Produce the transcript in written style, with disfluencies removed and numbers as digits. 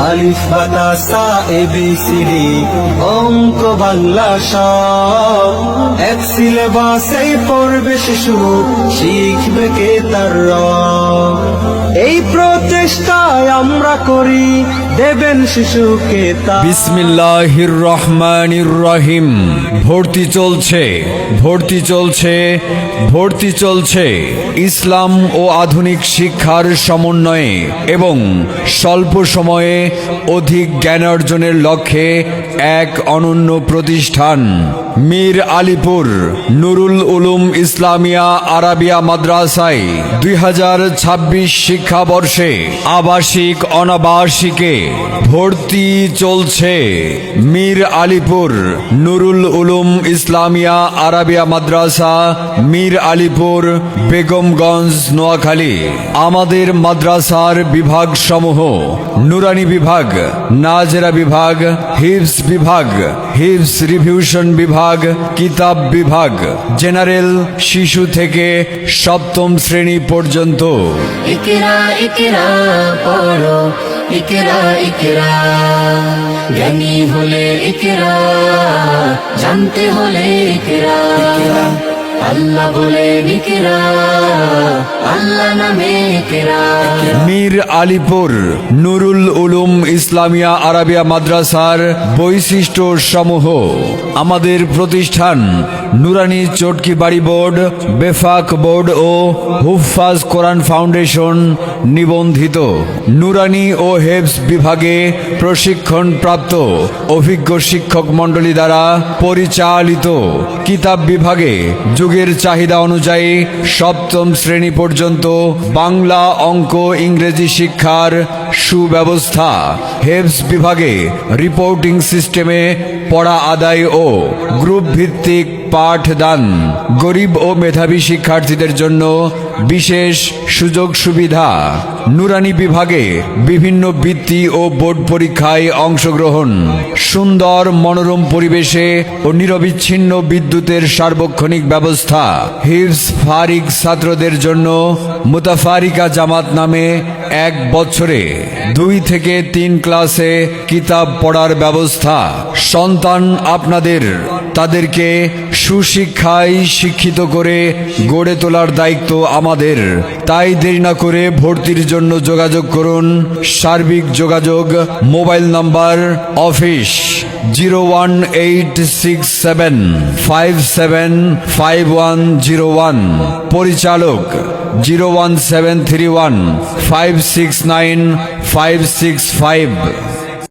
আলিফ বাতা সা এবিসিডি অঙ্ক বাংলা সব এক সিলেবাসে পড়বে শিশু, শিখবে কে তার রব। এই প্রচেষ্টায় আমরা করি, দেবেন শিশুকে তা। বিসমিল্লাহির রহমানির রহিম। ভর্তি চলছে, ভর্তি চলছে, ভর্তি চলছে ইসলাম ও আধুনিক শিক্ষার সমন্বয়ে এবং স্বল্প সময়ে অধিক জ্ঞান অর্জনের লক্ষ্যে এক অনন্য প্রতিষ্ঠান মীর আলীপুর নুরুল উলুম ইসলামিয়া আরাবিয়া মাদ্রাসায় 2026 শিক্ষাবর্ষে আবাসিক অনাবাসিকে ভর্তি চলছে। মীর আলীপুর নুরুল উলুম ইসলামিয়া আরাবিয়া মাদ্রাসা, মীর আলীপুর, বেগমগঞ্জ, নোয়াখালী। আমাদের মাদ্রাসার বিভাগ সমূহ: নুরানি বিভাগ, নাজেরা বিভাগ, হিফজ বিভাগ, হিফজ রিভিউশন বিভাগ, কিতাব বিভাগ, জেনারেল, শিশু থেকে সপ্তম শ্রেণী পর্যন্ত। ইকরা ইকরা পড়ো, ইকরা ইকরা, জ্ঞানী হলে ইকরা, জানতে হলে ইকরা। আল্লাহ বলে ইকরা, আল্লাহ নামে ইকরা। মীর আলীপুর নুরুল উলুম ইসলামিয়া আরাবিয়া মাদ্রাসার বৈশিষ্ট্য সমূহ: আমাদের প্রতিষ্ঠান নুরানি চটকি বাড়ি বোর্ড, বেফাক বোর্ড ও হুফাজ কোরআন ফাউন্ডেশন নিবন্ধিত। নুরানি ও হেফজ বিভাগে প্রশিক্ষণপ্রাপ্ত অভিজ্ঞ শিক্ষক মণ্ডলী দ্বারা পরিচালিত। কিতাব বিভাগে যুগের চাহিদা অনুযায়ী সপ্তম শ্রেণী পর্যন্ত বাংলা, অঙ্ক, ইংরেজি শিক্ষার সুব্যবস্থা। হেফজ বিভাগে রিপোর্টিং সিস্টেমে পড়া আদায় ও গ্রুপ ভিত্তিক পাঠদান। গরিব ও মেধাবী শিক্ষার্থীদের জন্য বিশেষ সুযোগ সুবিধা। নুরানি বিভাগে বিভিন্ন বৃত্তি ও বোর্ড পরীক্ষায় অংশগ্রহণ। সুন্দর মনোরম পরিবেশে ও নিরবিচ্ছিন্ন বিদ্যুতের সার্বক্ষণিক ব্যবস্থা। হিফজ ফারিক ছাত্রদের জন্য মুতাফারিকা জামাত নামে 1 বছরে 2 থেকে 3 ক্লাসে কিতাব পড়ার ব্যবস্থা। সন্তান আপনাদের, তাদেরকে সুশিক্ষায় শিক্ষিত করে গড়ে তোলার দায়িত্ব আমাদের। তাই দেরি না করে ভর্তির জন্য যোগাযোগ করুন। সার্বিক যোগাযোগ: মোবাইল নাম্বার অফিস 01867575101, পরিচালক 01731569565।